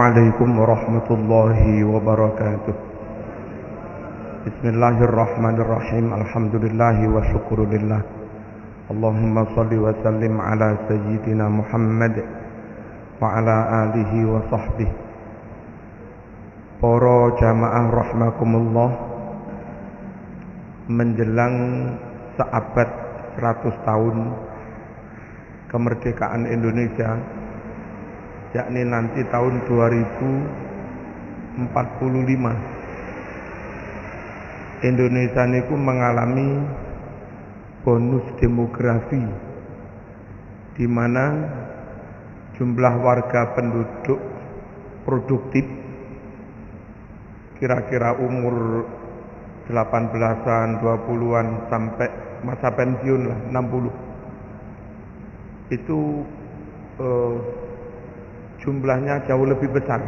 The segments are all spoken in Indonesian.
Assalamualaikum warahmatullahi wabarakatuh. Bismillahirrahmanirrahim. Alhamdulillahi wa syukurillah. Allahumma salli wa sallim ala sayyidina Muhammad wa ala alihi wa sahbihi. Para jamaah rahmakumullah, menjelang seabad 100 tahun kemerdekaan Indonesia, yakni nanti tahun 2045, Indonesia niku mengalami bonus demografi, di mana jumlah warga penduduk produktif kira-kira umur 18-an, 20-an sampai masa pensiun lah 60. Itu jumlahnya jauh lebih besar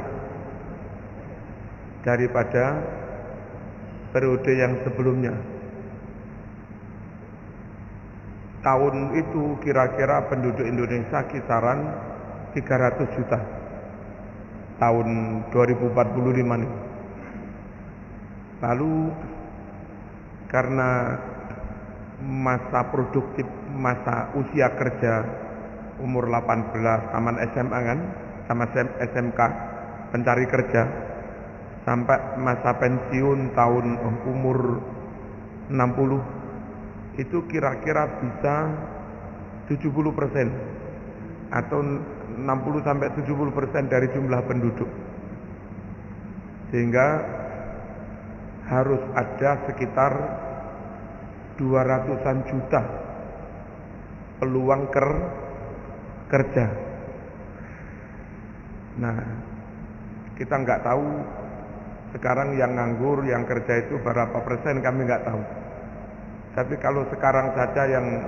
daripada periode yang sebelumnya. Tahun itu kira-kira penduduk Indonesia kisaran 300 juta. Tahun 2045 ini. Lalu karena masa produktif, masa usia kerja umur 18 taman SMA kan, sama SMK pencari kerja, sampai masa pensiun tahun umur 60, itu kira-kira bisa 70% atau 60-70% dari jumlah penduduk, sehingga harus ada sekitar 200-an juta peluang kerja. Nah, kita nggak tahu sekarang yang nganggur, yang kerja itu berapa persen, kami nggak tahu. Tapi kalau sekarang saja yang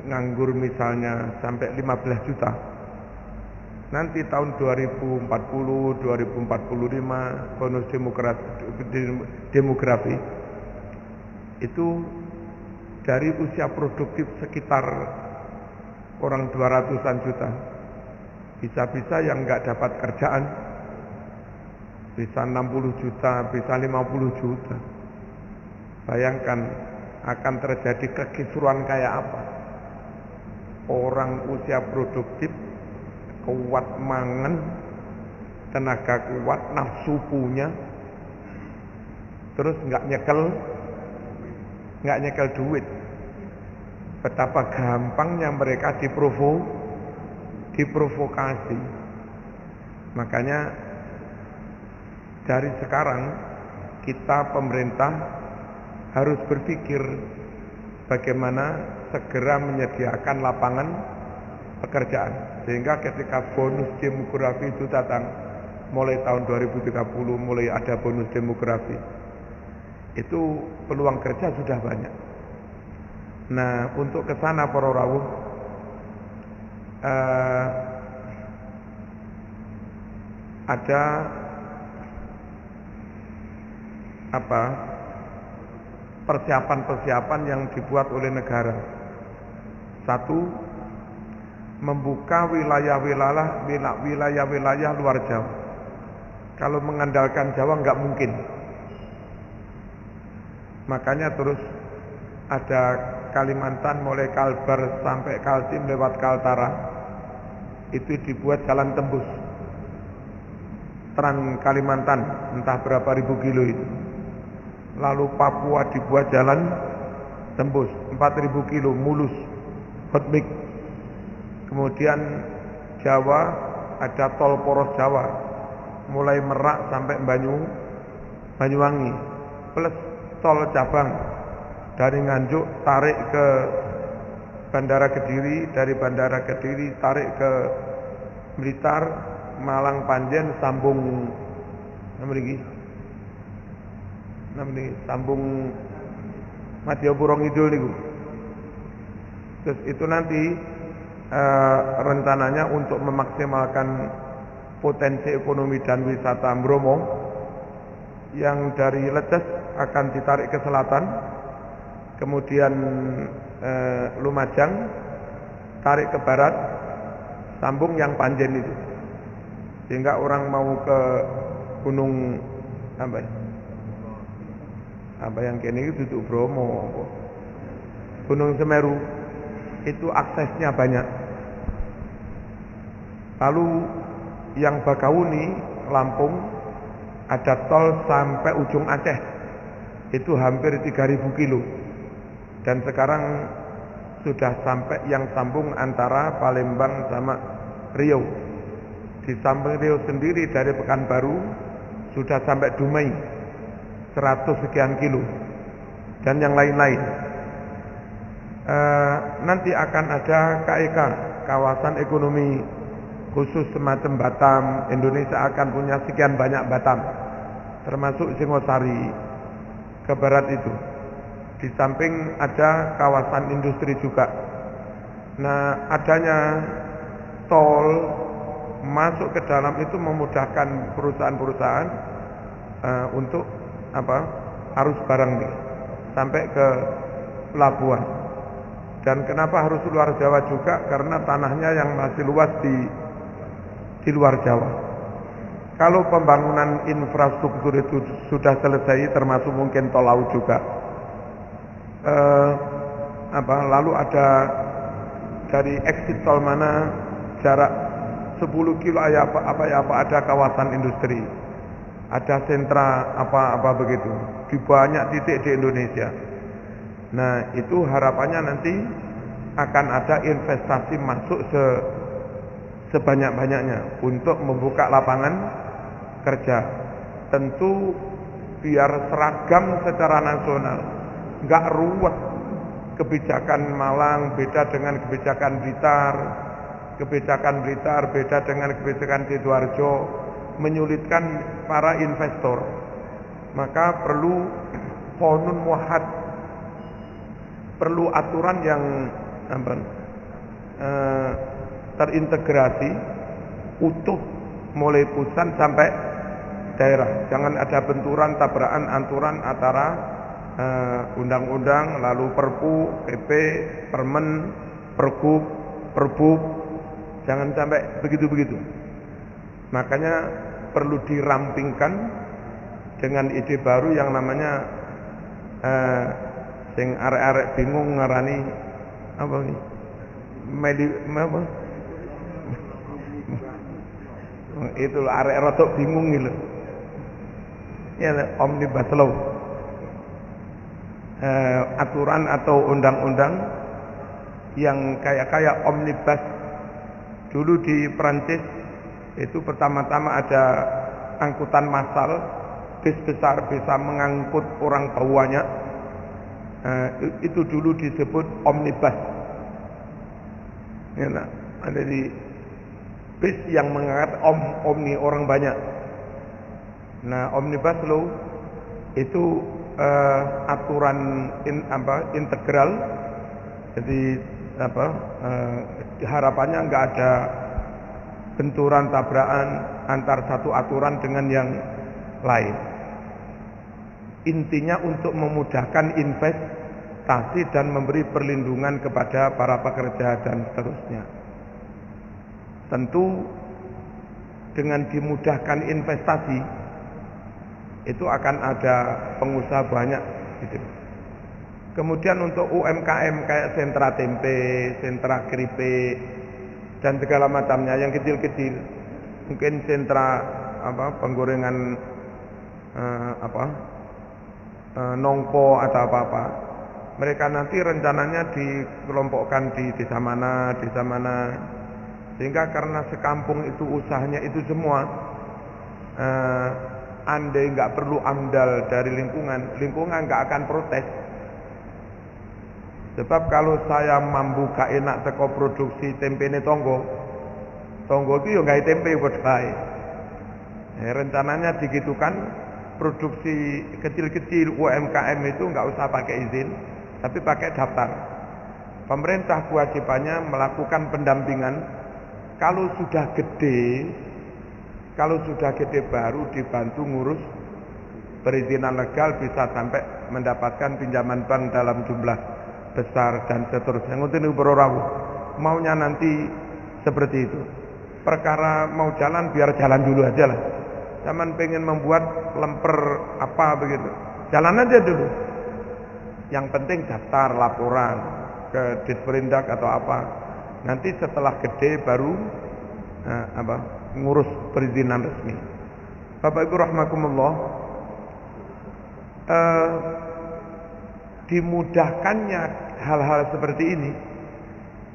nganggur misalnya sampai 15 juta, nanti tahun 2040, 2045 bonus demografi itu dari usia produktif sekitar orang 200-an juta, bisa-bisa yang nggak dapat kerjaan, bisa 60 juta, bisa 50 juta. Bayangkan akan terjadi kekisruan kayak apa. Orang usia produktif kuat mangan, tenaga kuat, nafsu punya, terus nggak nyekel duit. Betapa gampangnya mereka diprovokasi. Makanya dari sekarang kita pemerintah harus berpikir bagaimana segera menyediakan lapangan pekerjaan, sehingga ketika bonus demografi itu datang mulai tahun 2030, mulai ada bonus demografi, itu peluang kerja sudah banyak. Nah, untuk kesana para rawuh, ada persiapan-persiapan yang dibuat oleh negara. Satu, membuka wilayah-wilayah luar Jawa. Kalau mengandalkan Jawa nggak mungkin. Makanya terus ada Kalimantan mulai Kalbar sampai Kaltim lewat Kaltara, itu dibuat jalan tembus Trans Kalimantan, entah berapa ribu kilo itu. Lalu Papua dibuat jalan tembus 4.000 kilo mulus hot mix. Kemudian Jawa ada tol poros Jawa mulai Merak sampai Banyuwangi, plus tol cabang dari Nganjuk tarik ke Bandara Kediri, dari Bandara Kediri tarik ke Blitar, Malang Panjen, sambung sambung Madiopuro Ngidul niku. Terus itu nanti rencananya untuk memaksimalkan potensi ekonomi dan wisata Bromo, yang dari Leces akan ditarik ke selatan, kemudian Lumajang tarik ke barat, sambung yang Panjen itu. Sehingga orang mau ke gunung apa yang kini itu duduk Bromo, Gunung Semeru, itu aksesnya banyak. Lalu yang Bakauni, Lampung, ada tol sampai ujung Aceh, itu hampir 3.000 kilo. Dan sekarang sudah sampai yang sambung antara Palembang sama Riau. Di samping Riau sendiri dari Pekanbaru sudah sampai Dumai, 100 sekian kilo, dan yang lain-lain. Nanti akan ada KEK, kawasan ekonomi khusus semacam Batam. Indonesia akan punya sekian banyak Batam, termasuk Singosari ke barat itu. Di samping ada kawasan industri juga. Nah, adanya tol masuk ke dalam itu memudahkan perusahaan-perusahaan untuk arus barang nih, sampai ke pelabuhan. Dan kenapa harus luar Jawa juga? Karena tanahnya yang masih luas di luar Jawa. Kalau pembangunan infrastruktur itu sudah selesai, termasuk mungkin tol laut juga, lalu ada dari exit tol mana jarak 10 kilo ada kawasan industri, ada sentra apa begitu di banyak titik di Indonesia. Nah, itu harapannya nanti akan ada investasi masuk sebanyak-banyaknya untuk membuka lapangan kerja. Tentu biar seragam secara nasional, nggak ruwet. Kebijakan Malang beda dengan kebijakan Blitar, beda dengan kebijakan Sidoarjo, menyulitkan para investor. Maka perlu qonun muahad, perlu aturan yang terintegrasi utuh mulai pusat sampai daerah. Jangan ada benturan, tabrakan, anturan antara undang-undang, lalu Perpu, PP, Permen, Pergub, Perbub. Jangan sampai begitu-begitu. Makanya perlu dirampingkan dengan ide baru yang namanya sing arek-arek bingung ngarani apa ini? Itu arek rotok bingung gitu. Ya, omnibus law. Aturan atau undang-undang yang kayak omnibus. Dulu di Prancis itu pertama-tama ada angkutan massal, bis besar bisa mengangkut orang banyak. Itu dulu disebut omnibus. Ya, ada di bis yang mengangkat omni orang banyak. Nah, omnibus law itu aturan integral. Jadi harapannya nggak ada benturan, tabrakan antar satu aturan dengan yang lain. Intinya untuk memudahkan investasi dan memberi perlindungan kepada para pekerja dan seterusnya. Tentu dengan dimudahkan investasi itu akan ada pengusaha banyak gitu. Kemudian untuk UMKM kayak sentra tempe, sentra keripik dan segala macamnya yang kecil-kecil, mungkin sentra penggorengan nongko atau apa-apa. Mereka nanti rencananya dikelompokkan di desa mana, sehingga karena sekampung itu usahanya itu semua, andai nggak perlu amdal dari lingkungan nggak akan protes. Sebab kalau saya mampu gak enak teko produksi tempe ini tonggo itu ya nggak tempe buat saya. Rencananya digitukan, produksi kecil-kecil UMKM itu nggak usah pakai izin, tapi pakai daftar. Pemerintah kewajibannya melakukan pendampingan. Kalau sudah gede baru dibantu ngurus perizinan legal, bisa sampai mendapatkan pinjaman bank dalam jumlah besar dan seterusnya. Ngoten niku para rawuh. Maunya nanti seperti itu. perkara mau jalan biar jalan dulu aja lah. Zaman pengen membuat lemper apa begitu, jalan aja dulu. Yang penting daftar laporan ke Disperindak atau apa. Nanti setelah gede baru ngurus perizinan resmi. Bapak Ibu rahimakumullah, dimudahkannya hal-hal seperti ini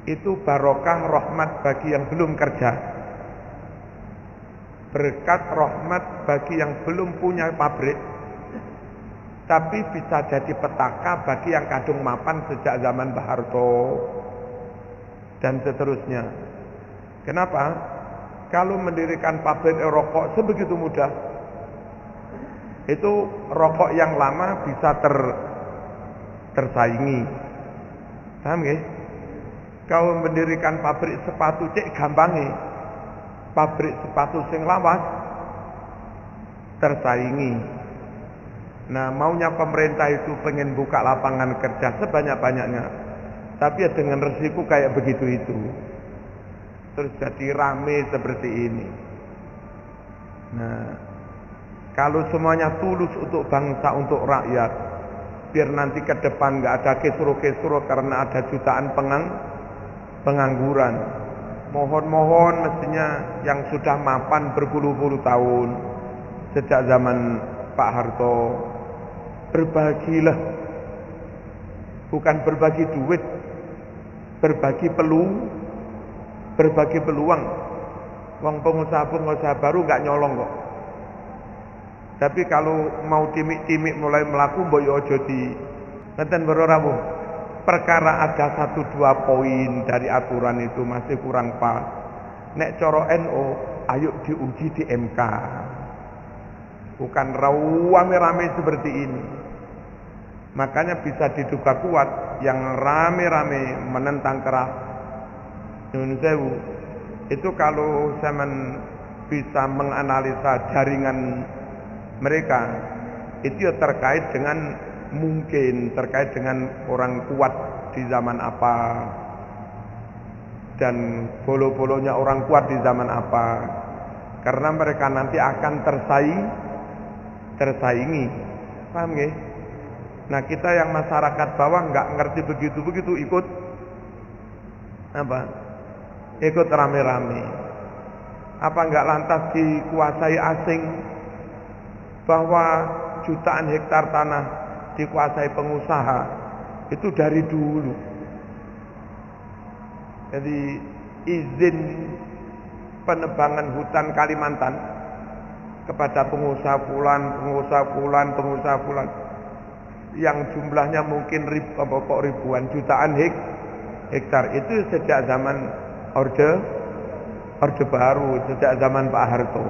itu barokah rahmat bagi yang belum kerja, berkat rahmat bagi yang belum punya pabrik, tapi bisa jadi petaka bagi yang kadung mapan sejak zaman Pak Harto dan seterusnya. Kenapa? Kalau mendirikan pabrik rokok sebegitu mudah, itu rokok yang lama bisa tersaingi. Paham nggih? Kalau mendirikan pabrik sepatu cek gampange, pabrik sepatu sing lawas tersaingi. Nah, maunya pemerintah itu pengen buka lapangan kerja sebanyak-banyaknya, tapi ya dengan resiko kayak begitu itu. Terus jadi rame seperti ini. Nah, kalau semuanya tulus untuk bangsa, untuk rakyat, biar nanti ke depan nggak ada kisruh-kisruh karena ada jutaan pengangguran. Mohon-mohon mestinya yang sudah mapan berpuluh-puluh tahun sejak zaman Pak Harto, berbagilah, bukan berbagi duit, berbagi peluang. Wong pengusaha baru nggak nyolong kok. Tapi kalau mau timik-timik mulai melaku boyo ojo di ngeten beroramu. Perkara ada 1-2 poin dari aturan itu masih kurang pas. Nek coro NO, ayo diuji di MK. Bukan rame-rame seperti ini. Makanya bisa diduga kuat yang rame-rame menentang keras Nyun Sewu. Itu kalau saya bisa menganalisa jaringan mereka, itu ya terkait dengan terkait dengan orang kuat di zaman apa dan bolo-bolonya orang kuat di zaman apa, karena mereka nanti akan tersaingi. Paham nggih? Nah, kita yang masyarakat bawah nggak ngerti begitu ikut ikut rame-rame. Apa nggak lantas dikuasai asing, bahwa jutaan hektar tanah dikuasai pengusaha itu dari dulu. Jadi izin penebangan hutan Kalimantan kepada pengusaha fulan yang jumlahnya mungkin ribuan jutaan hektar itu sejak zaman Orde Baru, sejak zaman Pak Harto.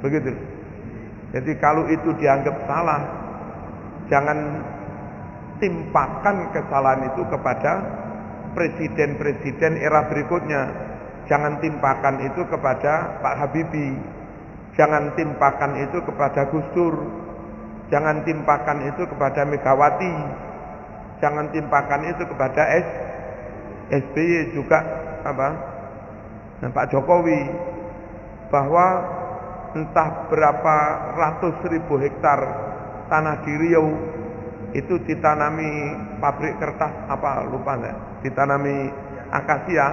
Begitu. Jadi kalau itu dianggap salah, jangan timpakan kesalahan itu kepada presiden-presiden era berikutnya. Jangan timpakan itu kepada Pak Habibie. Jangan timpakan itu kepada Gus Dur. Jangan timpakan itu kepada Megawati. Jangan timpakan itu kepada SBY juga dan Pak Jokowi, bahwa entah berapa ratus ribu hektar tanah di Riau itu ditanami pabrik kertas ditanami akasia,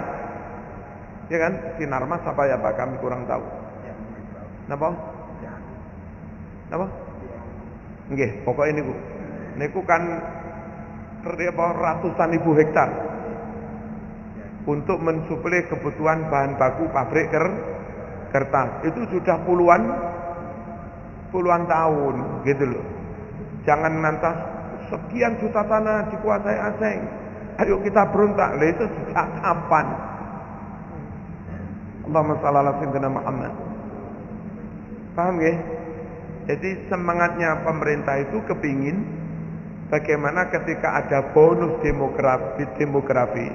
ya kan? Sinarmas apa ya Pak, kami kurang tahu. Napa? Nggih, pokoknya niku kan ratusan ribu hektar untuk mensuplai kebutuhan bahan baku pabrik kertas. Itu sudah puluhan tahun gitu loh. Jangan nanti sekian juta tanah dikuasai asing, ayo kita berontak. Lah itu sejak kapan? Allahumma shalli ala sayyidina Muhammad. Paham ya? Jadi semangatnya pemerintah itu kepingin bagaimana ketika ada bonus demografi,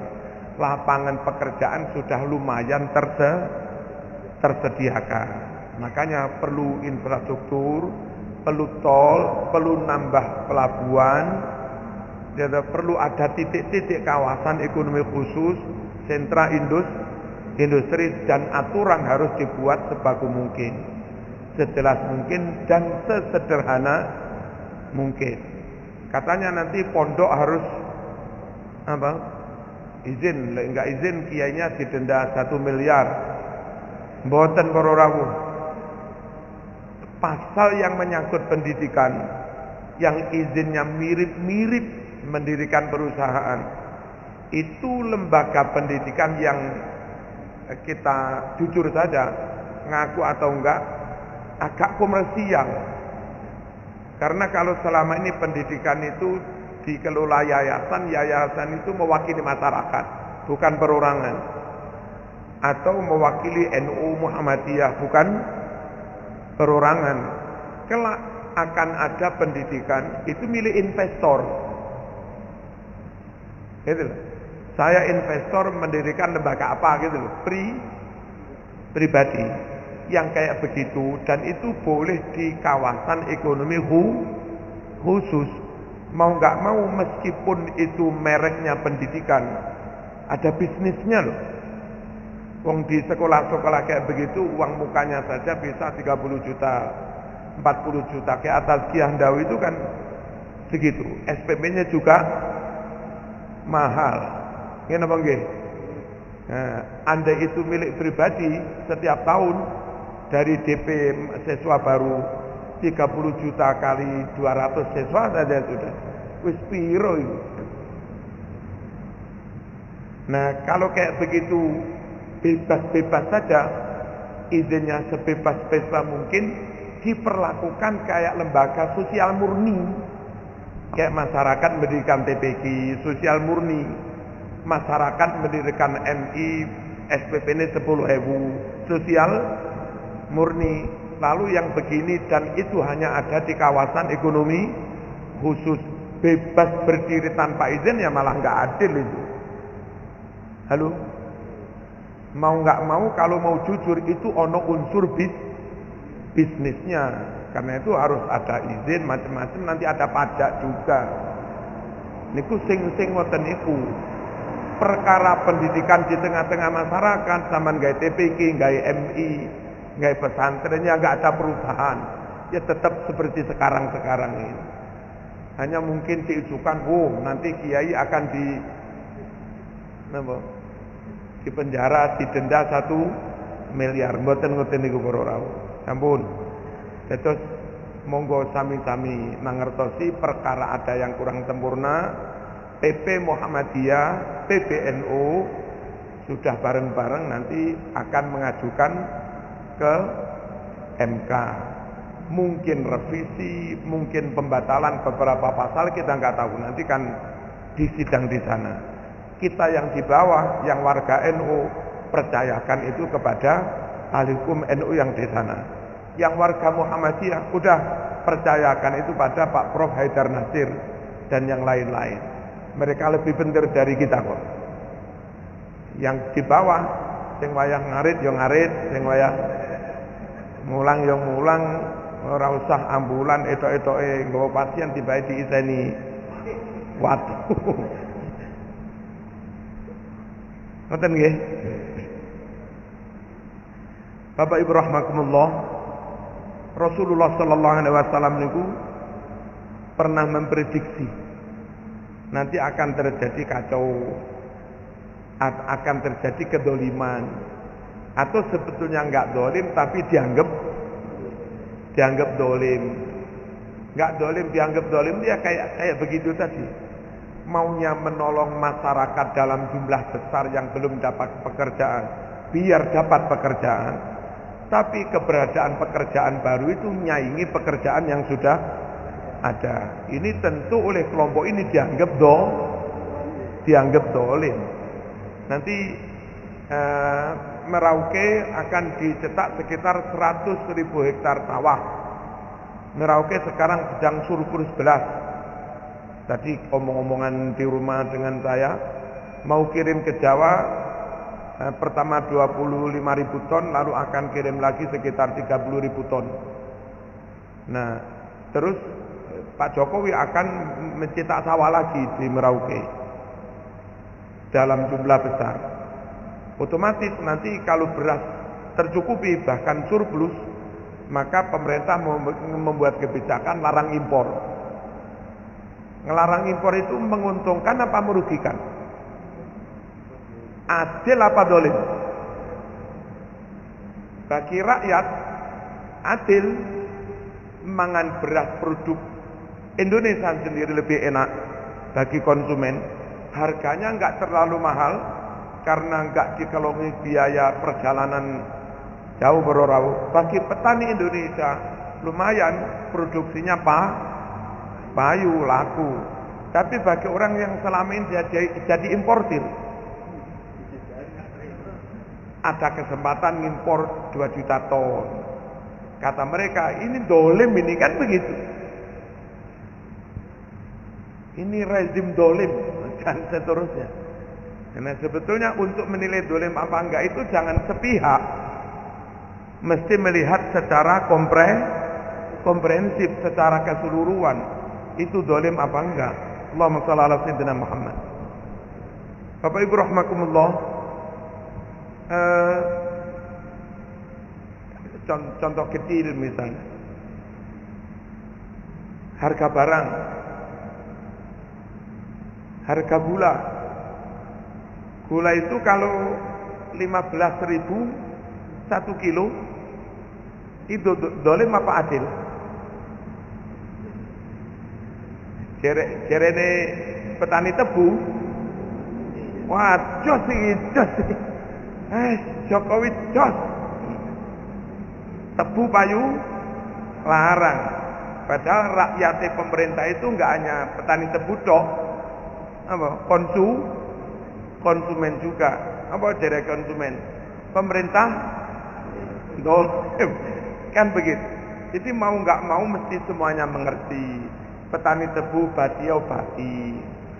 lapangan pekerjaan sudah lumayan tersediakan. Makanya perlu infrastruktur, perlu tol, perlu nambah pelabuhan, perlu ada titik-titik kawasan ekonomi khusus, sentra industri dan aturan harus dibuat sebagus mungkin, sejelas mungkin dan sesederhana mungkin. Katanya nanti pondok harus apa? Izin, enggak izin kiainya didenda 1 miliar. Mboten para rawuh. Pasal yang menyangkut pendidikan yang izinnya mirip-mirip mendirikan perusahaan, itu lembaga pendidikan yang kita jujur saja ngaku atau enggak agak komersial. Karena kalau selama ini pendidikan itu dikelola yayasan, yayasan itu mewakili masyarakat, bukan perorangan, atau mewakili NU Muhammadiyah, bukan perorangan. Kelak akan ada pendidikan itu milik investor. Gitu loh. Saya investor mendirikan lembaga apa gitu loh, pribadi yang kayak begitu, dan itu boleh di kawasan ekonomi khusus. Mau nggak mau, meskipun itu mereknya pendidikan, ada bisnisnya loh. Wong di sekolah-sekolah kayak begitu uang mukanya saja bisa 30 juta, 40 juta. Kayak atas Kiandawi itu kan segitu. SPP-nya juga mahal. Ini apa nggih? Nah, Anda itu milik pribadi, setiap tahun dari DP siswa baru 30 juta kali 200 siswa saja sudah. Wis piro itu. Nah, kalau kayak begitu bebas-bebas saja, izinnya sebebas-bebas mungkin, diperlakukan kayak lembaga sosial murni. Kayak masyarakat mendirikan TPQ sosial murni, masyarakat mendirikan MI SPP ini 10.000 sosial murni. Lalu yang begini dan itu hanya ada di kawasan ekonomi khusus, bebas berdiri tanpa izin, ya malah nggak adil itu. Halo, mau nggak mau, kalau mau jujur itu ono unsur bisnisnya. Karena itu harus ada izin macam-macam, nanti ada pajak juga. Niku sing ngoten niku. Perkara pendidikan di tengah-tengah masyarakat, sama gawe TPQ, gawe MI, gawe pesantrennya nggak ada perubahan. Ya tetap seperti sekarang ini. Hanya mungkin diujukan, nanti kiai akan di penjara, didenda 1 miliar. Mboten ngoten niku para rawuh. Ampun. Terus monggo sami-sami mangertosi perkara ada yang kurang sempurna. PP Muhammadiyah, PBNU sudah bareng-bareng nanti akan mengajukan ke MK. Mungkin revisi, mungkin pembatalan beberapa pasal, kita nggak tahu. Nanti kan di sidang di sana. Kita yang di bawah, yang warga NU, percayakan itu kepada ahli hukum NU yang di sana. Yang warga Muhammadiyah udah percayakan itu pada Pak Prof Haidar Nasir dan yang lain-lain. Mereka lebih bener dari kita kok. Yang di bawah, sing wayah ngarit yo ngarit, sing wayah mulang yo mulang, ora usah ambulan etok-etoke nggawa pasien tibae diiseni. Waduh. Ngoten nggih. Bapak Ibu rahimakumullah, Rasulullah sallallahu alaihi wasallam niku pernah memprediksi nanti akan terjadi kacau, akan terjadi kedoliman, atau sebetulnya enggak dolim tapi dianggap dolim. Enggak dolim dianggap dolim, dia kayak begitu tadi. Maunya menolong masyarakat dalam jumlah besar yang belum dapat pekerjaan, biar dapat pekerjaan. Tapi keberadaan pekerjaan baru itu nyaingi pekerjaan yang sudah ada. Ini tentu oleh kelompok ini dianggap dolim. Nanti Merauke akan dicetak sekitar 100.000 hektar sawah. Merauke sekarang sedang surplus beras. Tadi omong-omongan di rumah dengan saya, mau kirim ke Jawa. Pertama 25.000 ton, lalu akan kirim lagi sekitar 30.000 ton. Nah, terus Pak Jokowi akan mencetak sawah lagi di Merauke dalam jumlah besar. Otomatis nanti kalau beras tercukupi bahkan surplus, maka pemerintah membuat kebijakan larang impor. Ngelarang impor itu menguntungkan apa merugikan? Adil apa dolim? Bagi rakyat adil, mangan beras produk Indonesia sendiri lebih enak. Bagi konsumen harganya nggak terlalu mahal karena nggak dikelongi biaya perjalanan jauh berorau. Bagi petani Indonesia lumayan, produksinya payu laku. Tapi bagi orang yang selama ini jadi importir, ada kesempatan ngimpor 2 juta ton. Kata mereka, ini dolim, ini kan begitu. Ini rezim dolim dan seterusnya. Karena sebetulnya untuk menilai dolim apa enggak itu jangan sepihak, mesti melihat secara komprehensif, secara keseluruhan. Itu dolim apa enggak? Allahumma shalli ala sayyidina Muhammad. Bapak Ibu rahimakumullah, contoh kecil misalnya, harga barang, harga gula. Gula itu kalau 15.000 1 kilo, itu dolim apa adil? Jerene petani tebu, wah jos iki, Jokowi jos. Tebu payu larang. Padahal rakyat pemerintah itu enggak hanya petani tebu tok, apa? Konsumen juga. Apa dari konsumen? Pemerintah dolim. Kan begitu. Jadi mau enggak mau mesti semuanya mengerti. Petani tebu bati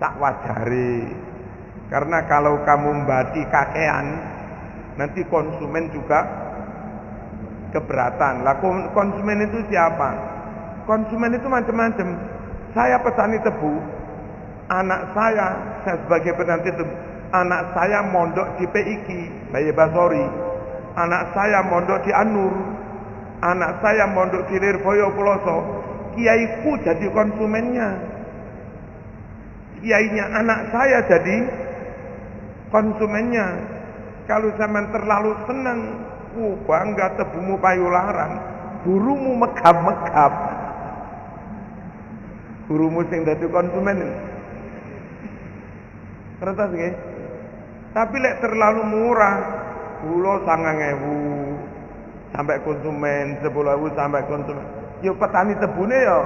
sak wajare. Karena kalau kamu bati kakean, nanti konsumen juga keberatan. Lah konsumen itu siapa? Konsumen itu macam-macam. Saya petani tebu, anak saya sebagai petani tebu, anak saya mondok di PIK, Bayi Basori, anak saya mondok di Anur, anak saya mondok di Lirboyo Peloso. Kiaiku jadi konsumennya, kiainya anak saya jadi konsumennya. Kalau zaman terlalu senang, bangga tebumu payu larang, gurumu megap-megap, gurumu sing dadi konsumen. Kertas nggih. Tapi lek terlalu murah, gula 9.000 sampai konsumen, 10.000 sampai konsumen. Yo petani tebune yo.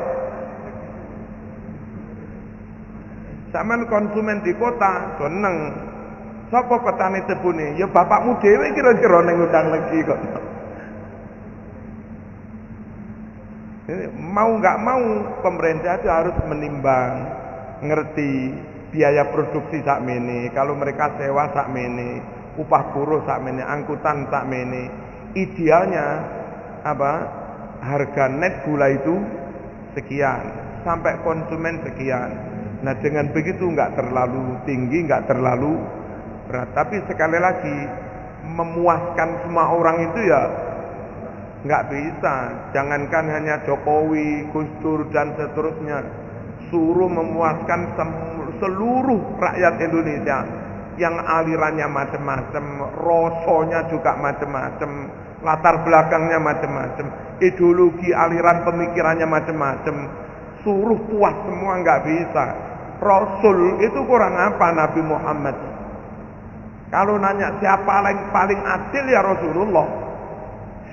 Sampeyan konsumen di kota seneng. Sapa petani tebune? Ya bapakmu dhewe kira-kira ning undang legi kok. Mau nggak mau pemerintah itu harus menimbang, ngerti biaya produksi sakmene. Kalau mereka sewa sakmene, upah buruh sakmene, angkutan sakmene. Idealnya apa? Harga net gula itu sekian, sampai konsumen sekian. Nah dengan begitu nggak terlalu tinggi, nggak terlalu berat. Tapi sekali lagi memuaskan semua orang itu ya nggak bisa. Jangankan hanya Jokowi, Gus Dur dan seterusnya, suruh memuaskan seluruh rakyat Indonesia yang alirannya macam-macam, rasanya juga macam-macam, latar belakangnya macam-macam, ideologi aliran pemikirannya macam-macam, suruh puas semua nggak bisa. Rasul itu kurang apa Nabi Muhammad? Kalau nanya siapa yang paling adil ya Rasulullah,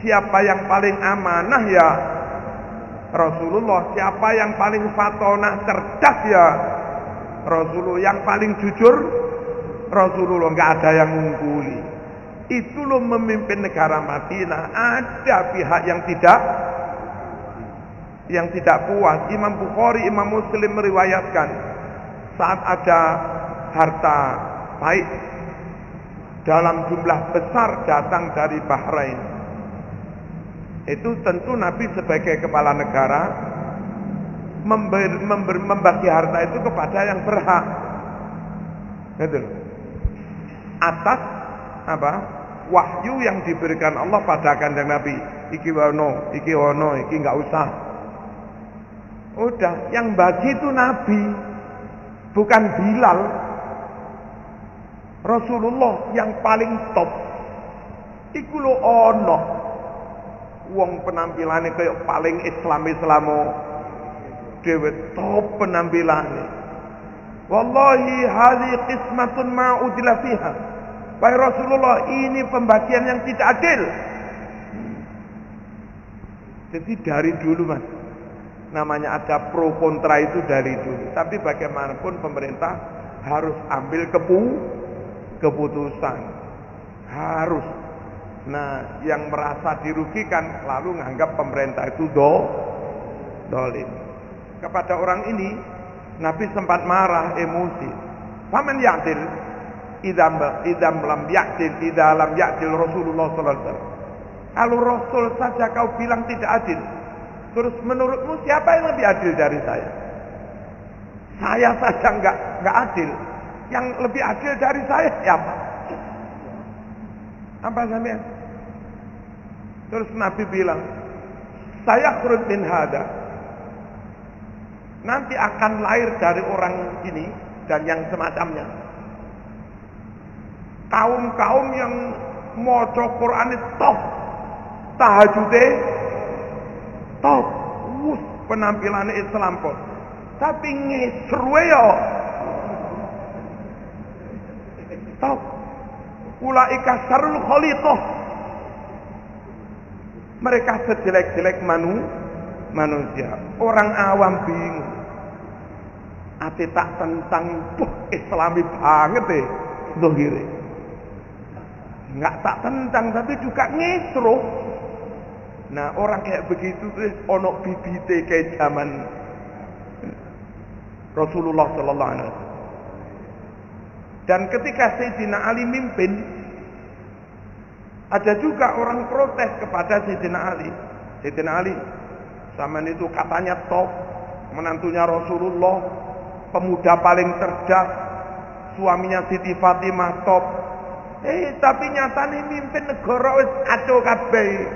siapa yang paling amanah ya Rasulullah, siapa yang paling fatonah cerdas ya Rasulullah, yang paling jujur Rasulullah, nggak ada yang ngungkuli. Itu loh memimpin negara Madinah. Ada pihak yang tidak puas. Imam Bukhari, Imam Muslim meriwayatkan saat ada harta baik dalam jumlah besar datang dari Bahrain. Itu tentu Nabi sebagai kepala negara membagi harta itu kepada yang berhak. Gitu. Atas wahyu yang diberikan Allah pada kanjeng Nabi. Iki wono, iki nggak usah. Udah, yang bagi itu Nabi, bukan Bilal. Rasulullah yang paling top. Iku lo ono. Wong penampilannya kayak paling Islamo dewe top penampilannya. Wallahi hadhi qismatun ma udila fiha. Wahai Rasulullah, ini pembagian yang tidak adil. Jadi dari dulu Mas, namanya ada pro kontra itu dari dulu. Tapi bagaimanapun pemerintah harus ambil keputusan. Harus. Nah, yang merasa dirugikan lalu menganggap pemerintah itu dolim. Kepada orang ini Nabi sempat marah, emosi. Faman ya'dil idam lam ya'dil Rasulullah sallallahu alaihi wasallam. Kalau Rasul saja kau bilang tidak adil, terus menurutmu siapa yang lebih adil dari saya? Saya saja enggak adil. Yang lebih adil dari saya siapa? Apa sampean? Terus Nabi bilang, saya khurud min hada. Nanti akan lahir dari orang ini dan yang semacamnya. Kaum-kaum yang maca Quran itu top, tahajudnya top, penampilannya Islam kok. Tapi ngesruwe yo top. Ulaika syarrul khaliqah. Mereka sejelek-jelek manusia. Orang awam bingung. Ate tak tentang Islami banget deh dohire. Nggak tak tentang tapi juga ngesro. Nah orang kayak begitu tuh ono bibite kayak zaman Rasulullah sallallahu alaihi wasallam. Dan ketika Sayyidina Ali mimpin, ada juga orang protes kepada Sayyidina Ali. Sayyidina Ali, zaman itu katanya top, menantunya Rasulullah, pemuda paling cerdas, suaminya Siti Fatimah top. Tapi nyatanya mimpin negara wis kacau kabeh.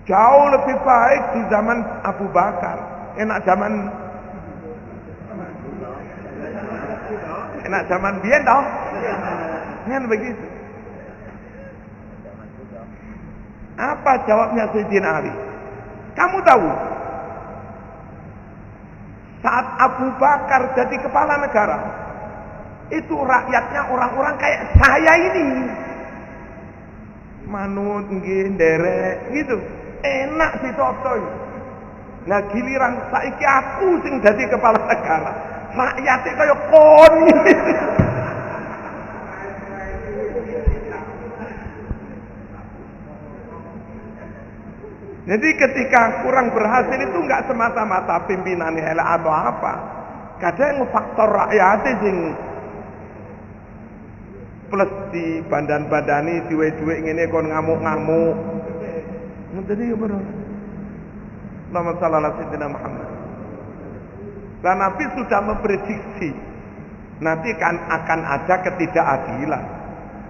Jauh lebih baik di zaman Abu Bakar. Enak zaman biyen toh. Kan begitu. Apa jawabnya Sayyidina Ali? Kamu tahu? Saat Abu Bakar jadi kepala negara, itu rakyatnya orang-orang kayak saya ini. Manut nggih nderek gitu. Enak ditotoy. Nah giliran saiki aku sing jadi kepala negara. Rakyatnya kayak kon. Jadi ketika kurang berhasil itu enggak semata-mata pimpinannya elek atau apa. Kadang faktor rakyatnya sing plus di badan-badani duwe-duwe ngene kon ngamuk-ngamuk. Jadi ya bener. Allahumma shalli ala sayyidina Muhammad. Dan Nabi sudah memprediksi nanti akan ada ketidakadilan.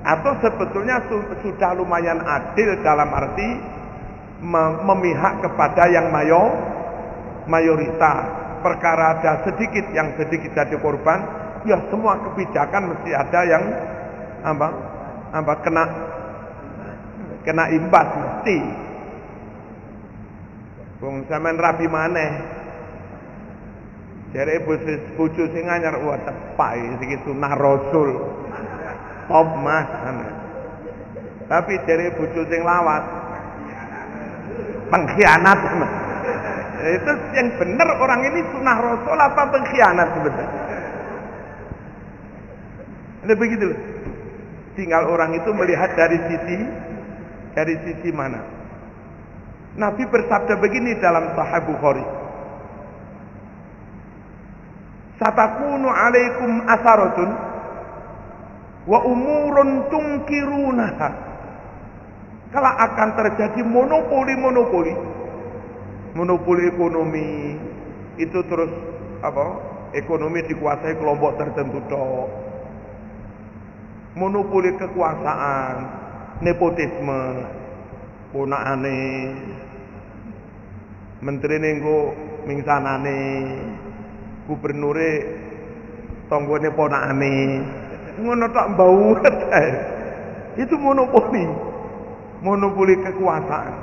Atau sebetulnya sudah lumayan adil dalam arti memihak kepada yang mayoritas. Perkara ada sedikit yang sedikit jadi korban, ya semua kebijakan mesti ada yang kena imbas mesti. Wong sampean rabi maneh. Jare bojo sing anyar wa tepak iki sunah Rasul. Top Mas. Tapi jare bojo sing lawat pengkhianat. Itu yang benar orang ini sunah Rasul apa pengkhianat sebenarnya? Ada begitu. Tinggal orang itu melihat dari sisi mana. Nabi bersabda begini dalam Sahih Bukhari. Satakunu alaikum asaratun wa umurun tungkirunaha. Kalau akan terjadi monopoli ekonomi itu terus ekonomi dikuasai kelompok tertentu toh. monopoli kekuasaan, nepotisme, ponakane, menterine engko mingsanane, gubernure tanggane ponakane, ngono tok mbauret. Itu monopoli kekuasaan.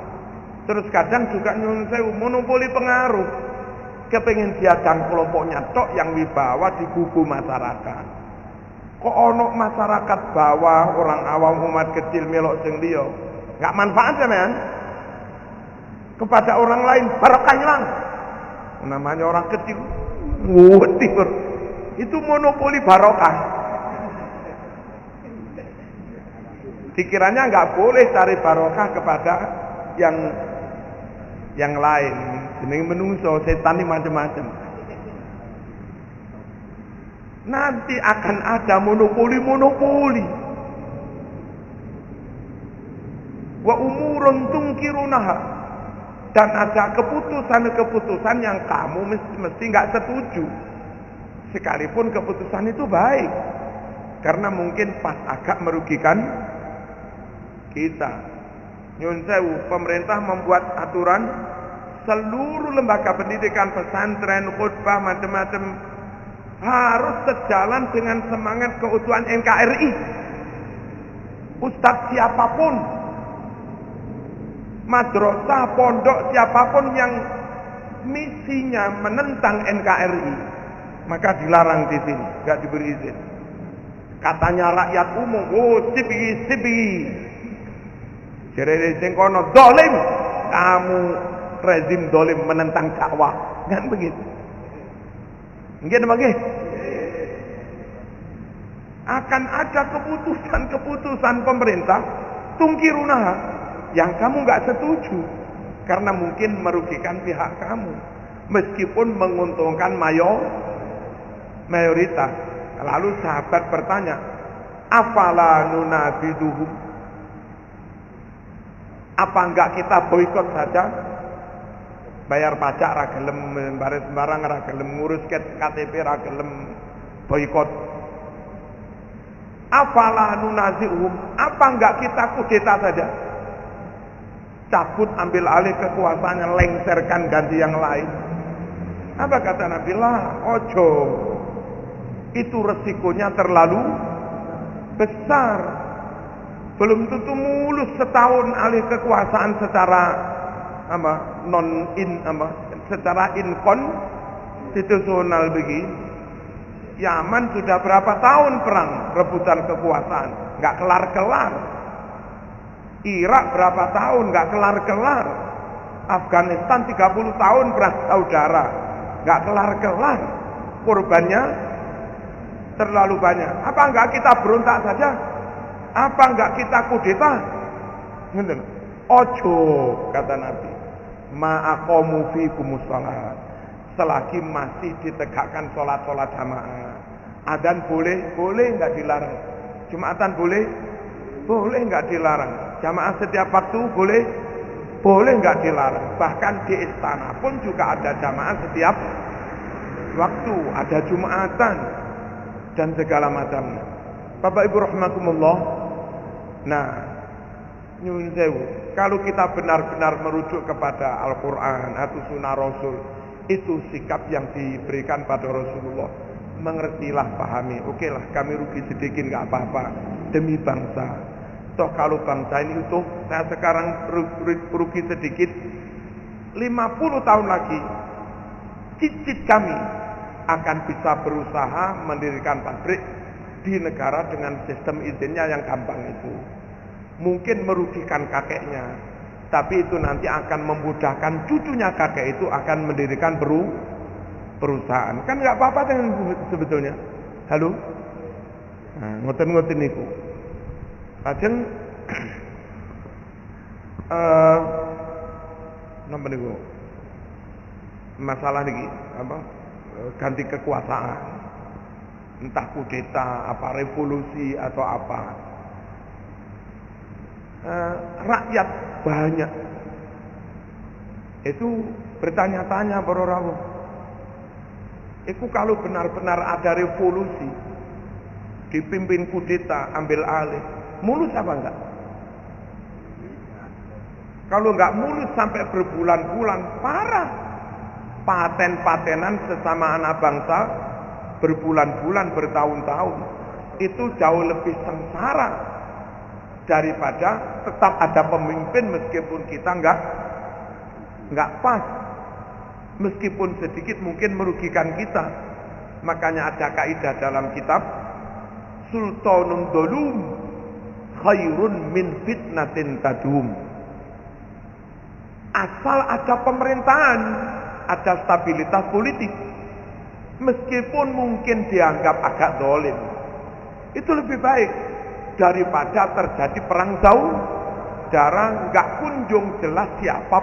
Terus kadang juga nyuwun sewu monopoli pengaruh. Kepengen diadang kelompoknya tok yang wibawa di kubu masyarakat. Kok ono masyarakat bawah, orang awam, umat kecil melok sing liya, enggak manfaat sampean. Kepada orang lain barokah hilang. Namanya orang kecil wedi. Itu monopoli barokah. Pikirannya enggak boleh cari barokah kepada yang lain. Jenenge menungso, setan ini macam-macam. Nanti akan ada monopoli. Wa umurun tungkirunaha. Dan ada keputusan-keputusan yang kamu mesti nggak setuju. Sekalipun keputusan itu baik. Karena mungkin pas agak merugikan kita. Nyun sewu, pemerintah membuat aturan seluruh lembaga pendidikan, pesantren, khutbah, macam-macam harus sejalan dengan semangat keutuhan NKRI. Ustadz siapapun, madrasah, pondok, siapapun yang misinya menentang NKRI, maka dilarang di sini, nggak diberi izin. Katanya rakyat umum, oh sibi, jadi sing kono dolim, kamu rezim dolim menentang dakwah, kan begitu? Nggih nggih. Akan ada keputusan pemerintah tungkirunaha yang kamu nggak setuju karena mungkin merugikan pihak kamu, meskipun menguntungkan mayoritas. Lalu sahabat bertanya, afala nunabiduhum? Apa enggak kita boikot saja? Bayar pajak ra gelem, bayar sembarang ra gelem, ngurus KTP ra gelem, boikot. Afala nunazi'uhum? Apa enggak kita kudeta saja? Cabut, ambil alih kekuasaannya, lengserkan ganti yang lain. Apa kata Nabi? Lah, ojo. Itu resikonya terlalu besar. Belum tentu mulus setahun alih kekuasaan secara secara inkonstitusional begini. Yaman sudah berapa tahun perang rebutan kekuasaan, nggak kelar-kelar. Irak berapa tahun nggak kelar-kelar. Afghanistan 30 tahun perang saudara, nggak kelar-kelar. Korbannya terlalu banyak. Apa enggak kita berontak saja? Apa enggak kita kudeta? Ngene. Ojo, kata Nabi. Ma'aqamu fikumus shalat. Selagi masih ditegakkan sholat-sholat jamaah. Adzan boleh enggak dilarang. Jumatan boleh enggak dilarang. Jamaah setiap waktu boleh enggak dilarang. Bahkan di istana pun juga ada jamaah setiap waktu, ada Jumatan dan segala macamnya. Bapak Ibu rahimakumullah. Nah, nyuwun sewu, kalau kita benar-benar merujuk kepada Al-Qur'an atau sunnah Rasul, itu sikap yang diberikan pada Rasulullah. Mengertilah, pahami. Oke lah, kami rugi sedikit enggak apa-apa demi bangsa. Toh kalau bangsa ini utuh, saya sekarang rugi sedikit, 50 tahun lagi cicit kami akan bisa berusaha mendirikan pabrik di negara dengan sistem izinnya yang gampang itu. Mungkin merugikan kakeknya, tapi itu nanti akan memudahkan cucunya kakek itu akan mendirikan perusahaan. Kan nggak apa-apa dengan sebetulnya. Halo? Nah, ngoten-ngoten niku. Lajeng napa niku? Masalah niki apa? Ganti kekuasaan, entah kudeta, apa revolusi atau apa. Rakyat banyak itu bertanya-tanya para rawuh. Itu kalau benar-benar ada revolusi dipimpin kudeta, ambil alih. Mulus apa enggak? Kalau enggak mulus sampai berbulan-bulan, parah. Paten-patenan sesama anak bangsa berbulan-bulan, bertahun-tahun, itu jauh lebih sengsara daripada tetap ada pemimpin meskipun kita enggak pas, meskipun sedikit mungkin merugikan kita. Makanya ada kaidah dalam kitab, sultanun dolum khairun min fitnatin tadum. Asal ada pemerintahan, ada stabilitas politik, meskipun mungkin dianggap agak dolim, itu lebih baik daripada terjadi perang saudara, nggak kunjung jelas siapa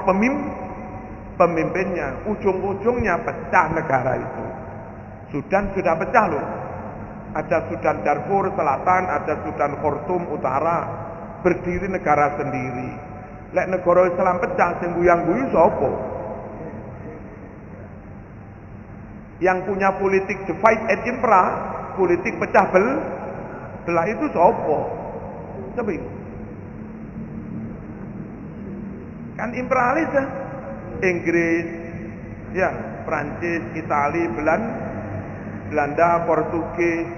pemimpinnya, ujung-ujungnya pecah negara itu. Sudan sudah pecah loh, ada Sudan Darfur Selatan, ada Sudan Khartoum Utara, berdiri negara sendiri. Lek negara Islam pecah, sing guyang-guyu sapa? Yang punya politik divide and impera, politik pecah belah itu sapa? Tapi kan imperialis ya. Inggris, ya, Prancis, Itali, Belanda, Portugis,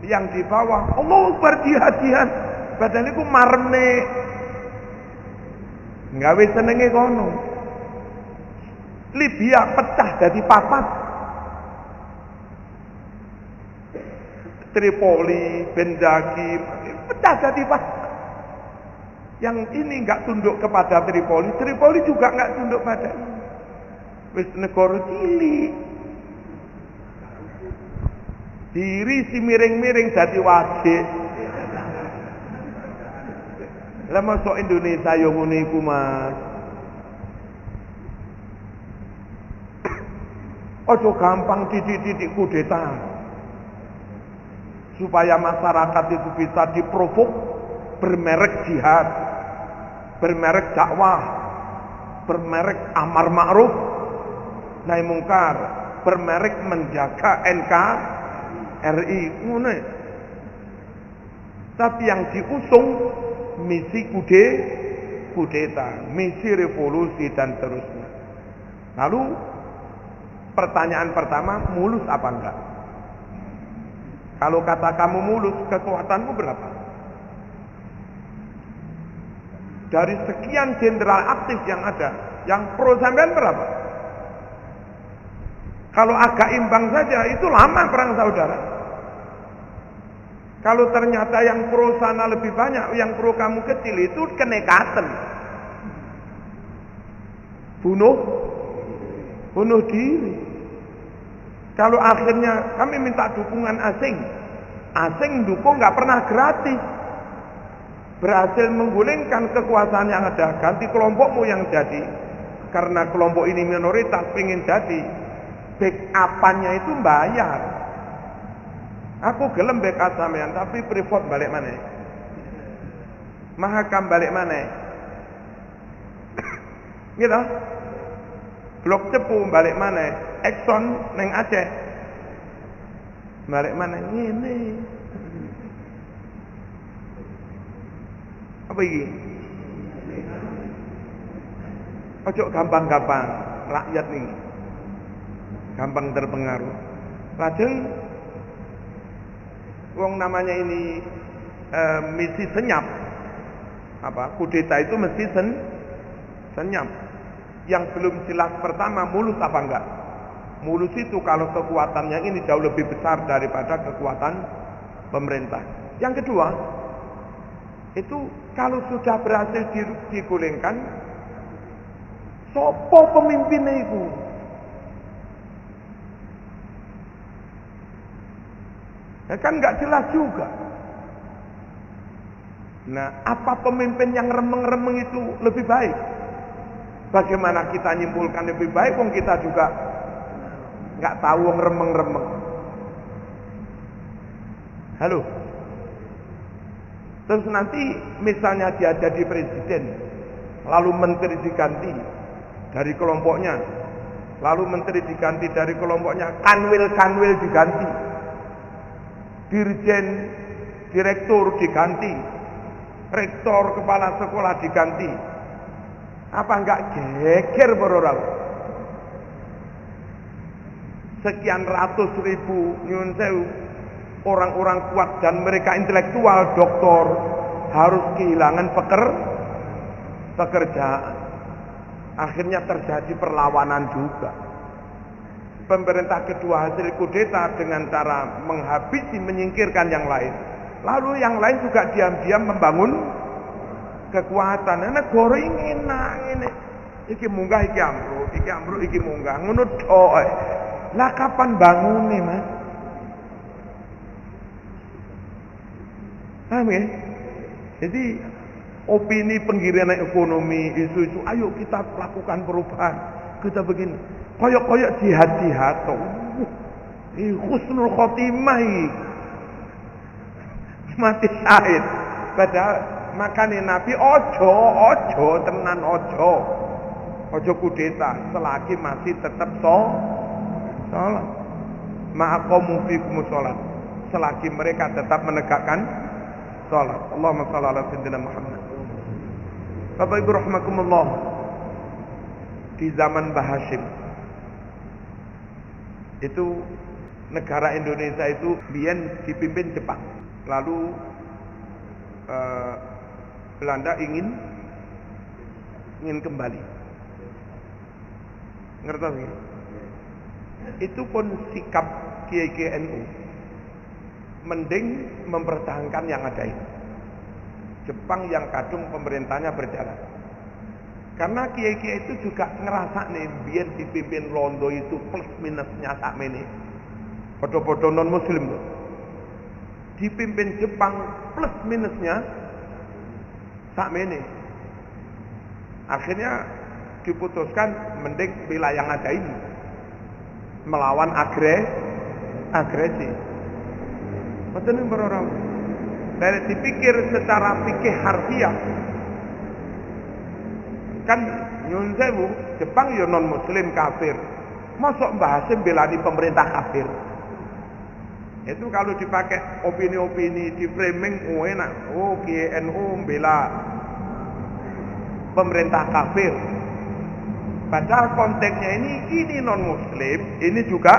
yang di bawah Allah Akbar jihad. Padahal iku marne nggawe senenge kono. Libya pecah dadi papat. Tripoli, Benghazi pecah jadi papat. Yang ini enggak tunduk kepada Tripoli, Tripoli juga enggak tunduk pada ini. Wis negara cilik. Diri si miring-miring dadi wajib. Lah masuk Indonesia yo ngene iku, Mas. Ojo gampang titik-titik kudeta. Supaya masyarakat itu bisa diprovok bermerek jihad, bermerek dakwah, bermerek amar ma'ruf nahi mungkar, bermerek menjaga NKRI ngono. Tapi yang diusung misi kudeta, misi revolusi dan terusnya. Lalu pertanyaan pertama, mulus apa enggak? Kalau kata kamu mulus, kekuatanmu berapa? Dari sekian jenderal aktif yang ada, yang pro sampean berapa? Kalau agak imbang saja, itu lama perang saudara. Kalau ternyata yang pro sana lebih banyak, yang pro kamu kecil, itu kenekatan. Bunuh diri. Kalau akhirnya kami minta dukungan asing dukung nggak pernah gratis. Berhasil menggulingkan kekuasaan yang ada, ganti kelompokmu yang jadi. Karena kelompok ini minoritas, pengen jadi, backup-nya itu bayar. Aku gelem backup sampean, tapi Freeport balik mana? Mahakam balik mana? Gitu. Blok Cepu balik mana? Exxon neng Aceh balik mana? Ini apa ini? Ojo gampang-gampang rakyat nih, gampang terpengaruh. Lajeng wong namanya ini misi senyap, apa kudeta itu mesti senyap. Yang belum jelas pertama, mulus apa enggak? Mulus itu kalau kekuatannya ini jauh lebih besar daripada kekuatan pemerintah. Yang kedua, itu kalau sudah berhasil digulingkan, sopo pemimpinnya itu? Ya kan enggak jelas juga. Nah, apa pemimpin yang remeng-remeng itu lebih baik? Bagaimana kita nyimpulkan lebih baik, wong kita juga nggak tahu wong remeng-remeng. Halo. Terus nanti misalnya dia jadi presiden, lalu menteri diganti dari kelompoknya, lalu menteri diganti dari kelompoknya, kanwil diganti. dirjen, direktur diganti, rektor, kepala sekolah diganti. Apa enggak geger para rawuh? Sekian ratus ribu nyuwun sewu orang-orang kuat dan mereka intelektual, doktor, harus kehilangan pekerjaan. Akhirnya terjadi perlawanan juga. Pemerintah kedua hasil kudeta dengan cara menghabisi, menyingkirkan yang lain. Lalu yang lain juga diam-diam membangun kekuatan. Negara ini enak ini. Iki munggah, iki ambruk, iki munggah. Ngono tok. Lah kapan bangune, Mas? Paham ya? Jadi opini penggiringan ekonomi, isu-isu, ayo kita lakukan perubahan. Kita begini. Koyok-koyok jihad-jihad. Husnul khotimah. Mati syahid. Padahal makanya Nabi ojo tenan ojo kudeta selagi masih tetap sholat. Ma'aqamu fikumus sholat, selagi mereka tetap menegakkan sholat. Allahumma shalli ala sayyidina Muhammad. Bapak Ibu rahimakumullah, di zaman Mbah Hashim itu negara Indonesia itu biyen dipimpin Jepang. Lalu Belanda ingin kembali. Ngerti? Itu pun sikap Kiai NU. Mending mempertahankan yang ada ini. Jepang yang kadung pemerintahnya berjalan. Karena kiai-kiai itu juga ngerasa nih biar dipimpin Londo itu plus minusnya sakmene. Podo-podo non muslim tuh. Dipimpin Jepang plus minusnya sakmene. Akhirnya diputuskan mending bela yang ada ini. Melawan agresi. Betul nih orang. Dari dipikir secara fikih harfiah, kan nyun sewu Jepang ya non muslim kafir. Masuk Mbah Hashim belani pemerintah kafir. Itu kalau dipakai opini-opini di framing enak. Oh GNU bela pemerintah kafir. Padahal konteksnya ini non muslim, ini juga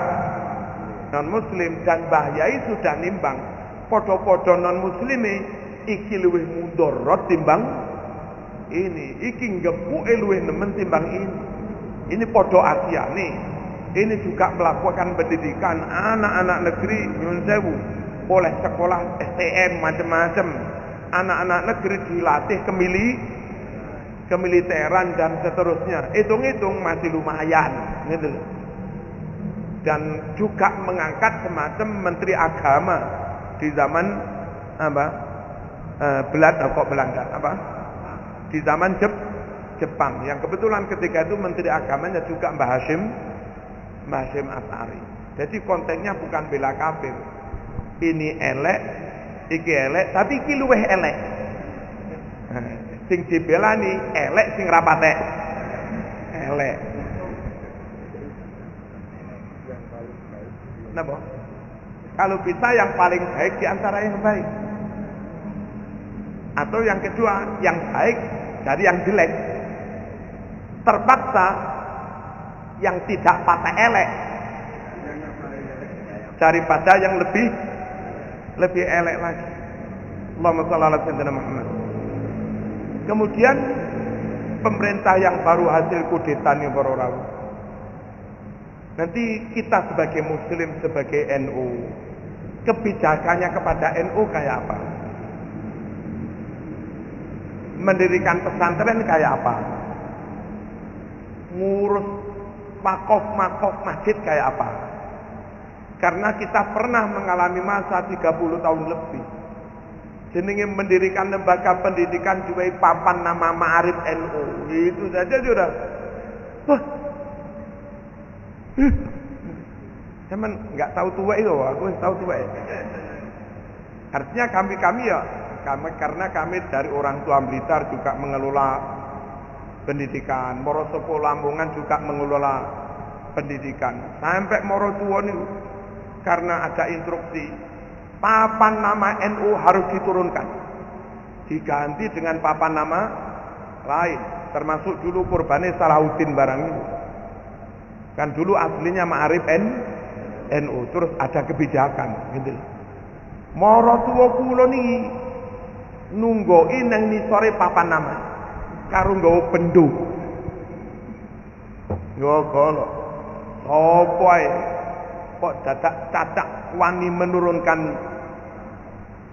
non muslim, dan Mbah Yai sudah nimbang. Podo-podo non muslimi iki luwih mundorot timbang ini, iki ngepuke luwih nemen timbang ini. Ini podo Asia nih. Ini juga melakukan pendidikan anak-anak negeri nyun sewu oleh sekolah STM macam-macam. Anak-anak negeri dilatih kemiliteran dan seterusnya. Hitung-hitung masih lumayan, gitu. Dan juga mengangkat semacam menteri agama di zaman Belanda di zaman Jepang yang kebetulan ketika itu menteri agamanya juga Mbah Hashim Asy'ari. Jadi konteksnya bukan bela kafir. Ini elek, iki elek, tapi iki luweh elek. Sing dibelani elek, sing rapate elek. Napa? Kalau bisa yang paling baik di antara yang baik. Atau yang kedua, yang baik dari yang jelek. Terpaksa yang tidak patah elek daripada yang lebih elek lagi. Allahumma shalli ala sayyidina Muhammad. Kemudian pemerintah yang baru hasil kudeta nih para rawuh. Nanti kita sebagai muslim, sebagai NU, kebijakannya kepada NU kayak apa? Mendirikan pesantren kayak apa? Ngurus makof masjid kayak apa? Karena kita pernah mengalami masa 30 tahun lebih. Jenenge mendirikan lembaga pendidikan juga papan nama Ma'arif NU. Itu saja sudah. Wah. Cuman nggak tahu tua itu, aku tahu tua. Artinya kami ya, karena kami dari orang tua Blitar juga mengelola pendidikan, Morosopo Lamongan juga mengelola pendidikan. Sampai Morotuwo ini karena ada instruksi papan nama NU harus diturunkan, diganti dengan papan nama lain, termasuk dulu Qurbane Salahuddin barang itu. Kan dulu aslinya Ma'arif NU, terus ada kebijakan gitu. Mara tuwa kula niki nunggoki nang nisore papan nama karo nggawa bendho. Yo golok. Sopo ae kok dadak cacak wani menurunkan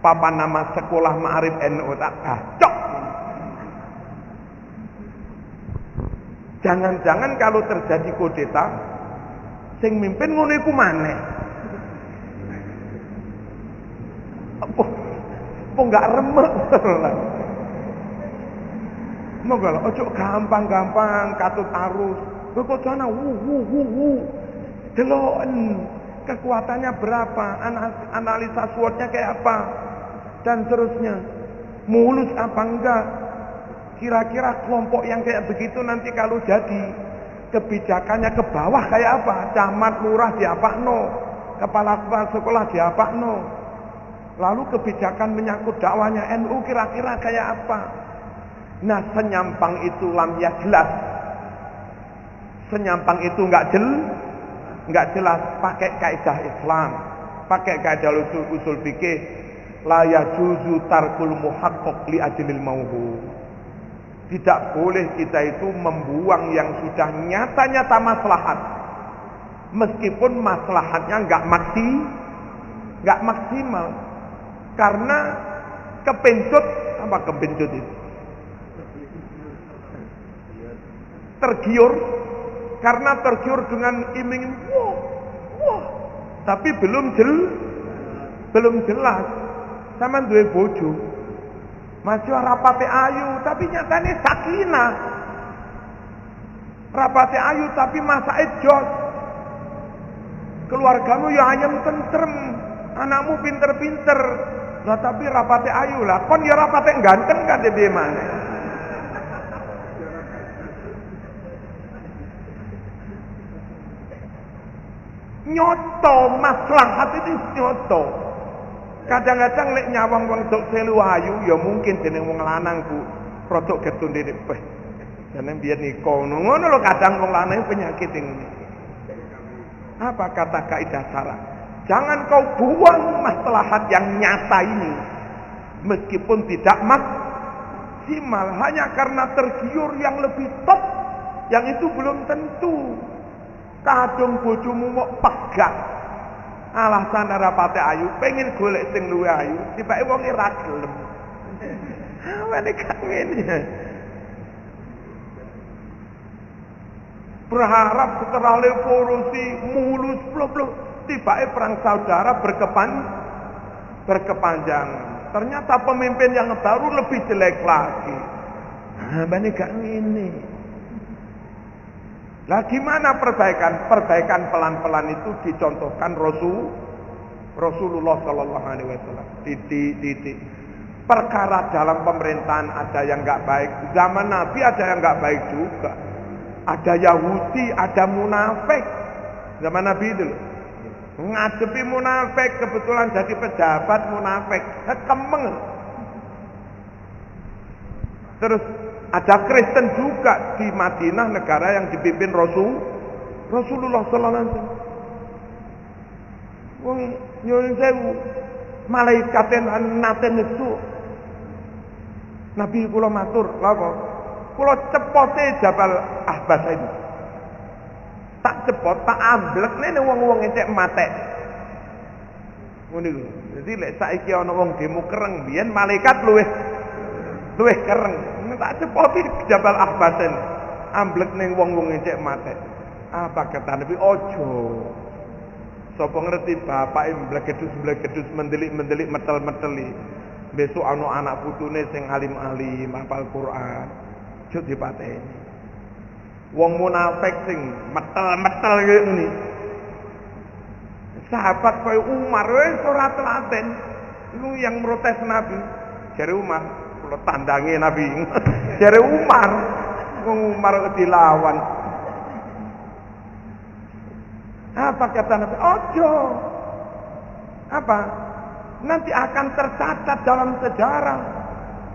papan nama sekolah Ma'arif NU tak gacok. Jangan-jangan kalau terjadi kudeta sing mimpin ngono iku maneh. Apa enggak remek lah. Moga ojo gampang-gampang katut arus. Kok jana deloken kekuatannya berapa, analisa SWOT-nya kayak apa dan seterusnya. Mulus apa enggak? Kira-kira kelompok yang kayak begitu nanti kalau jadi kebijakannya ke bawah kayak apa? Camat lurah diapakno, kepala sekolah diapakno. Lalu kebijakan menyangkut dakwahnya NU kira-kira kayak apa? Nah, senyampang itu lam ya jelas. Senyampang itu enggak jelas, pakai kaidah Islam, pakai kaidah usul fikih, la yajuzu tarkul muhaqqaq li ajlil mauhu. Tidak boleh kita itu membuang yang sudah nyata-nyata maslahat, meskipun maslahatnya enggak maksimal, karena kepencut itu tergiur, karena tergiur dengan iming wah, tapi belum jelas. Sama duwe bojo, masih rapate ayu, tapi nyatane sakinah. Rapate ayu tapi masake jos. Keluargamu ya ayam tentrem, anakmu pinter-pinter. Lah tapi rapate ayu lah, kon ya rapate ganteng kan piye maneh. Nyoto maslahat itu nyoto. Kadang-kadang lek nyawang wong dok selu ayu ya mungkin jeneng wong lanang Bu rodok getun dhewe peh. Jeneng biyen niko ngono lho, kadang wong lanang penyakit ini. Apa kata kaidah syara? Jangan kau buang maslahat yang nyata ini meskipun tidak maksimal hanya karena tergiur yang lebih top, yang itu belum tentu. Kadung bojomu mau pegat, alasan rapate ayu, pengen golek sing luwe ayu, tibake wong ra gelem. Awake gak ngene. Berharap setelah revolusi mulus blok-blok, tibake perang saudara berkepanjangan. Ternyata pemimpin yang baru lebih jelek lagi. Awake gak ngene. Lah gimana perbaikan? Perbaikan pelan-pelan itu dicontohkan Rasulullah Sallallahu Alaihi Wasallam. Titik. Perkara dalam pemerintahan ada yang nggak baik. Zaman Nabi ada yang nggak baik juga. Ada Yahudi, ada munafik. Zaman Nabi itu ngadepi munafik, kebetulan jadi pejabat munafik, kemeng. Terus ada Kristen juga di Madinah, negara yang dipimpin Rasulullah sallallahu alaihi wasallam. Wong nyuwun sewu, malaikat nate nesu. Nabi kula matur, lha apa? Kula cepote Jabal Ahbas itu. Tak cepot, tak amblek nene wong-wong entek matek. Ngono iku. Dadi lek saiki ana wong demo kereng, biyen malaikat luwih kereng. Tak cepoti Jabal Ahbasen, amblek ning wong-wong entek mate. Apa kata Nabi? Ojo. Sapa ngerti bapake mblegedus mendelik-mendelik metel-meteli. Besok ana anak putune sing alim-alim hafal Quran. Ojo dipateni. Wong munafik sing metel-metel ngene. Sahabat kaya Umar wis ora telaten. Iku yang protes Nabi. Jare Umar, kula tandangi Nabi. Jare Umar dilawan. Apa kata Nabi? Ojo. Apa? nanti akan tercatat dalam sejarah.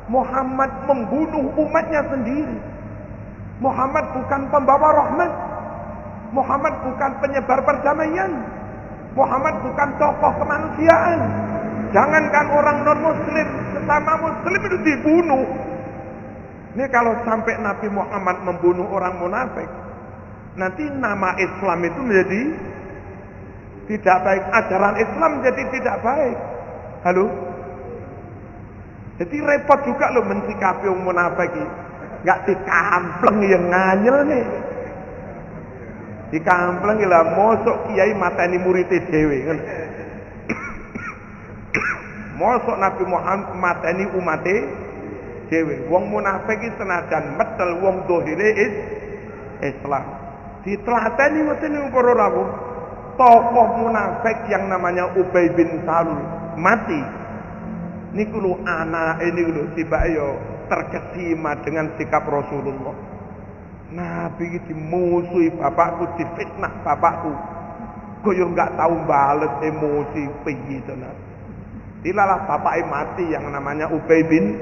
Muhammad membunuh umatnya sendiri. Muhammad bukan pembawa rahmat. Muhammad bukan penyebar perdamaian. Muhammad bukan tokoh kemanusiaan. Jangankan orang non-muslim, sesama muslim itu dibunuh. Ini kalau sampai Nabi Muhammad membunuh orang munafik, nanti nama Islam itu menjadi tidak baik. Ajaran Islam jadi tidak baik. Halo? Jadi repot juga loh mensikapi orang munafik ini. Gak dikampleng yang nganyel nih. Dikampleng lah mosok kiai mateni muridé dhewe. Mosok Nabi Muhammad mateni umate dhewe. Wong munafik iki senajan metel wong dohire Islam. Ditlateni mboten para rawuh. Tokoh munafik yang namanya Ubay bin Salul mati. Niku lho anake niku lho tibake yo terkesima dengan sikap Rasulullah. Nabi iki dimusuhi bapakku, difitnah bapakku. Kok yo enggak tahu bales emosi piye tenan. Dilalah bapake mati yang namanya Ubay bin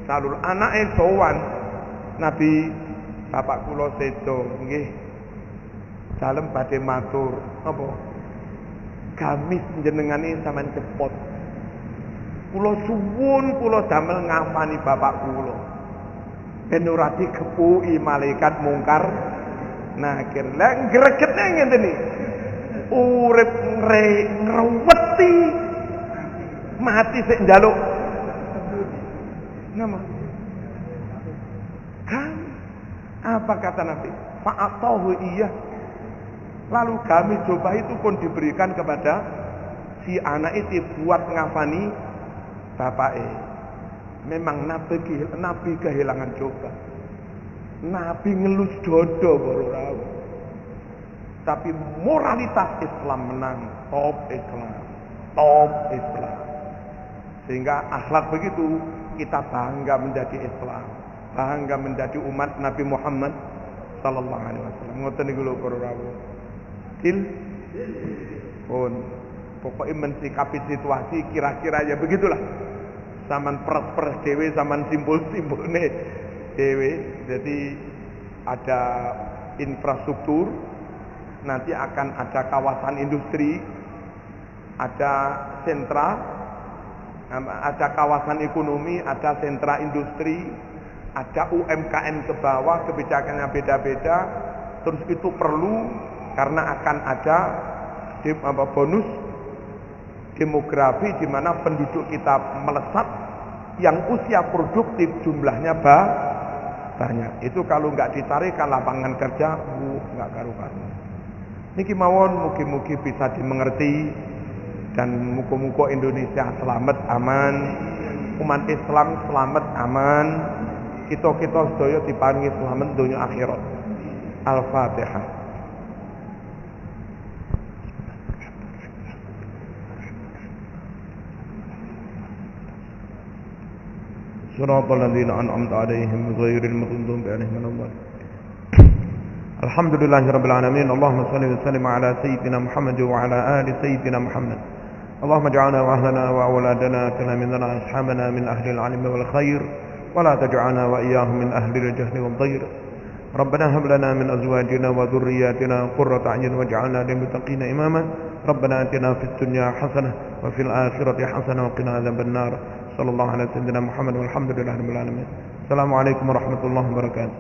Salul. Anake sowan Nabi, bapak kula sedo nggih. Dalem badhe matur, apa? Gamis jenengan iki sampean cepot. Kula suwun kula damel ngafani bapak kula. Ben ora dikepuki malaikat mungkar nakir. Lah gregete ngene iki. Urip ngreweti mati sik njaluk. Nama. Kan apa kata Nabi? Fa'atahu iya. Lalu kami coba itu pun diberikan kepada si anak itu buat ngafani bapake. Memang Nabi kehilangan coba. Nabi ngelus dodo baru tahu. Tapi moralitas Islam menang. Top Islam. Top Islam. Sehingga akhlak begitu kita bangga menjadi Islam. Bangga menjadi umat Nabi Muhammad sallallahu alaihi wasallam. Ngoten niku lho para rawuh. Pun pokoknya mensikapi situasi kira-kira ya begitulah. Saman peres-peres dewe, saman simbol-simbolne dewe. Jadi ada infrastruktur, nanti akan ada kawasan industri, ada sentra, ada kawasan ekonomi, ada sentra industri, ada UMKM ke bawah, kebijakannya beda-beda. Terus itu perlu karena akan ada bonus demografi di mana penduduk kita melesat, yang usia produktif jumlahnya banyak. Itu kalau nggak ditarikan lapangan kerja, nggak karu-karu. Niki mawon mugi-mugi bisa dimengerti dan muga-muga Indonesia selamat aman, umat Islam selamat aman, kita sedaya diparingi selamat dunia akhirat. Al-Fatihah. صراط الذين أنعمت عليهم غير المغضوب عليهم ولا الضالين. الحمد لله رب العالمين. اللهم صل وسلم على سيدنا محمد وعلى آل سيدنا محمد. اللهم اجعلنا وأهلنا وأولادنا تلاميذنا أصحابنا من أهل العلم والخير، ولا تجعلنا وإياهم من أهل الجهل والضير. ربنا هب لنا من أزواجنا وذرياتنا قرة أعين واجعلنا للمتقين إماما. ربنا آتنا في الدنيا حسنة وفي الآخرة حسنة وقنا عذاب النار. صلى الله على سيدنا محمد والحمد لله رب العالمين. السلام عليكم ورحمة الله وبركاته.